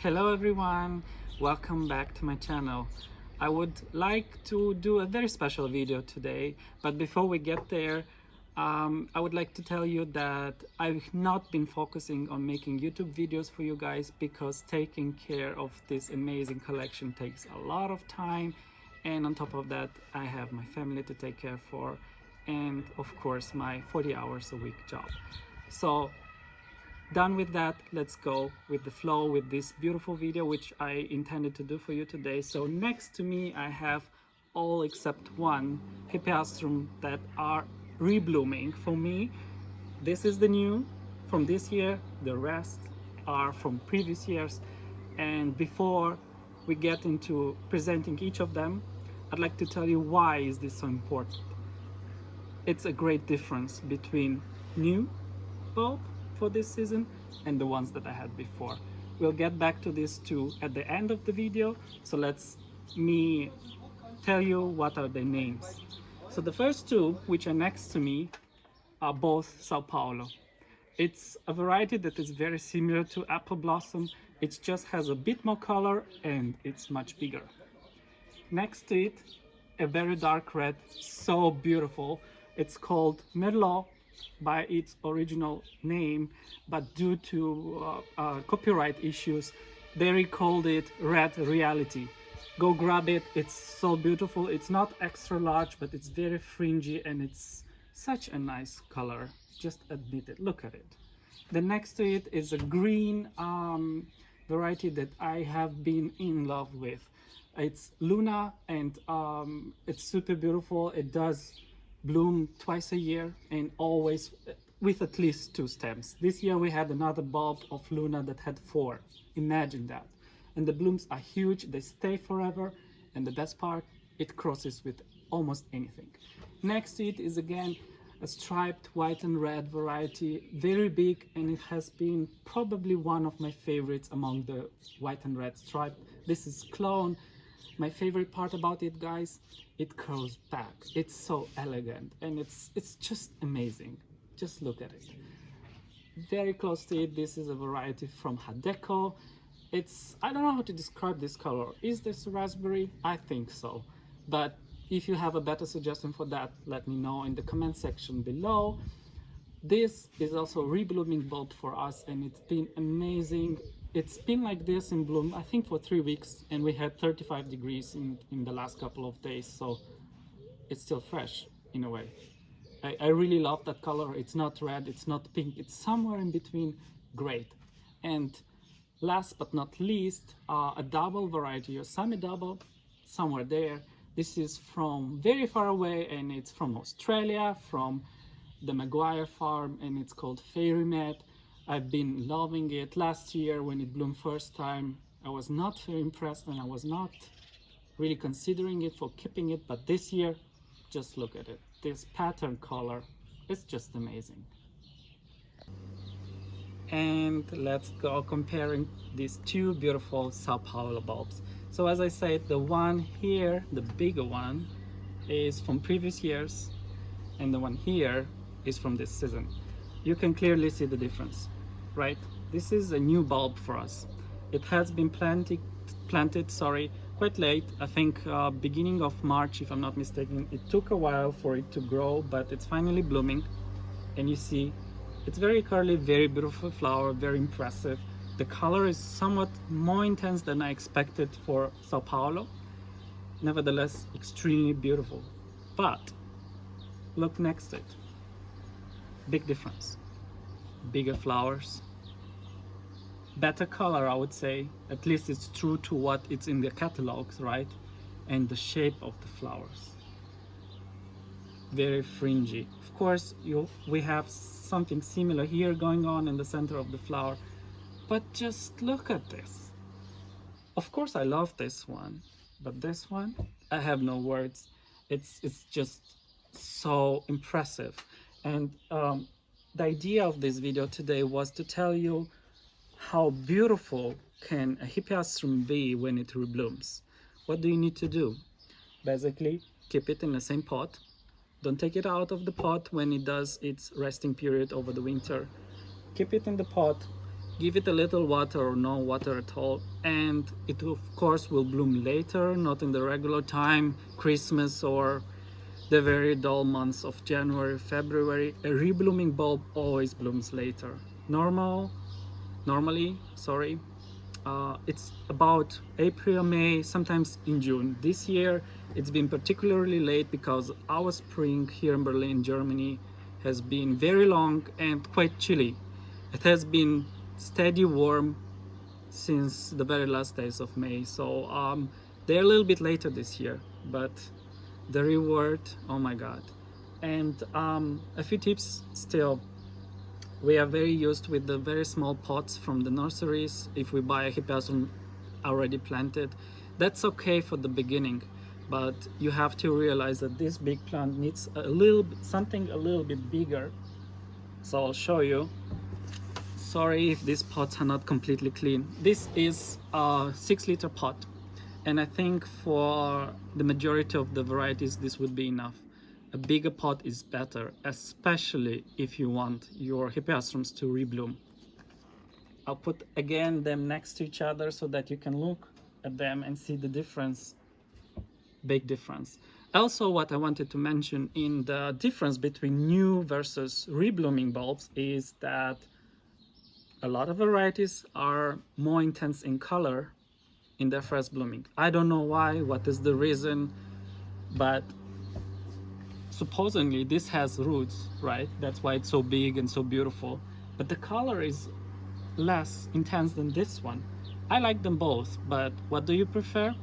Hello everyone, welcome back to my channel. I would like to do a very special video today, but before we get there, I would like to tell you that I've not been focusing on making YouTube videos for you guys because taking care of this amazing collection takes a lot of time, and on top of that I have my family to take care for, and of course my 40 hours a week job. So done with that, let's go with the flow with this beautiful video which I intended to do for you today. So next to me I have all except one Hippeastrum that are reblooming. For me, this is the new from this year, the rest are from previous years. And before we get into presenting each of them, I'd like to tell you why is this so important. It's a great difference between new bulb for this season and the ones that I had before. We'll get back to these two at the end of the video, so let's me tell you what are their names. So the first two, which are next to me, are both Sao Paulo. It's a variety that is very similar to Apple Blossom. It just has a bit more color and it's much bigger. Next to it, a very dark red, so beautiful. It's called Merlot by its original name, but due to copyright issues, they recalled it Red Reality. Go grab it, it's so beautiful. It's not extra large, but it's very fringy and it's such a nice color. Just admit it, look at it. The next to it is a green variety that I have been in love with. It's Luna, and it's super beautiful. It does bloom twice a year and always with at least 2 stems. This year we had another bulb of Luna that had 4. Imagine that. And the blooms are huge, they stay forever, and the best part, it crosses with almost anything. Next to it is again a striped white and red variety, very big, and it has been probably one of my favorites among the white and red striped. This is Clone. My favorite part about it, guys, it curls back. It's so elegant and it's just amazing. Just look at it. Very close to it, this is a variety from Hadeco. I don't know how to describe this color. Is this raspberry? I think so. But if you have a better suggestion for that, let me know in the comment section below. This is also a reblooming bulb for us and it's been amazing. It's been like this in bloom, I think, for 3 weeks, and we had 35 degrees in the last couple of days, so it's still fresh in a way. I really love that color. It's not red, it's not pink, it's somewhere in between. Great. And last but not least, a double variety, a semi-double, somewhere there. This is from very far away, and it's from Australia, from the Maguire farm, and it's called Fairy Met. I've been loving it. Last year when it bloomed first time, I was not very impressed and I was not really considering it for keeping it, but this year, just look at it. This pattern color is just amazing. And let's go comparing these two beautiful Sao Paulo bulbs. So as I said, the one here, the bigger one, is from previous years, and the one here is from this season. You can clearly see the difference, right? This is a new bulb for us. It has been planted quite late. I think beginning of March, if I'm not mistaken. It took a while for it to grow, but it's finally blooming. And you see, it's very curly, very beautiful flower, very impressive. The color is somewhat more intense than I expected for Sao Paulo. Nevertheless, extremely beautiful. But look next to it. Big difference. Bigger flowers, better color, I would say. At least it's true to what it's in the catalogs, right? And the shape of the flowers, very fringy. Of course, we have something similar here going on in the center of the flower, but just look at this. Of course I love this one, but this one, I have no words. It's just so impressive. And the idea of this video today was to tell you how beautiful can a Hippeastrum be when it reblooms. What do you need to do? Basically, keep it in the same pot. Don't take it out of the pot when it does its resting period over the winter. Keep it in the pot give it a little water or no water at all, and it of course will bloom later, not in the regular time, Christmas or the very dull months of January, February. A reblooming bulb always blooms later. Normally, sorry, it's about April, May, sometimes in June. This year it's been particularly late because our spring here in Berlin, Germany, has been very long and quite chilly. It has been steady warm since the very last days of May, so they're a little bit later this year, but the reward, oh my god. And a few tips still. We are very used with the very small pots from the nurseries. If we buy a Hippeastrum already planted, that's okay for the beginning, but you have to realize that this big plant needs something a little bit bigger. So I'll show you. Sorry if these pots are not completely clean. This is a 6-liter pot, and I think for the majority of the varieties this would be enough. A bigger pot is better, especially if you want your Hippeastrums to rebloom. I'll put again them next to each other so that you can look at them and see the difference, big difference. Also, what I wanted to mention in the difference between new versus reblooming bulbs is that a lot of varieties are more intense in color in their first blooming. I don't know why, what is the reason, but supposedly this has roots, right? That's why it's so big and so beautiful. But the color is less intense than this one. I like them both, but what do you prefer?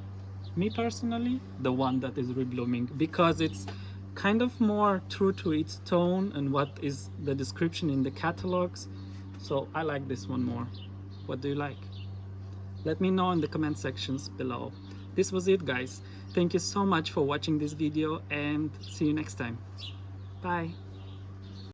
Me personally, the one that is reblooming, because it's kind of more true to its tone and what is the description in the catalogs. So I like this one more. What do you like? Let me know in the comment sections below. This was it, guys. Thank you so much for watching this video, and see you next time. Bye.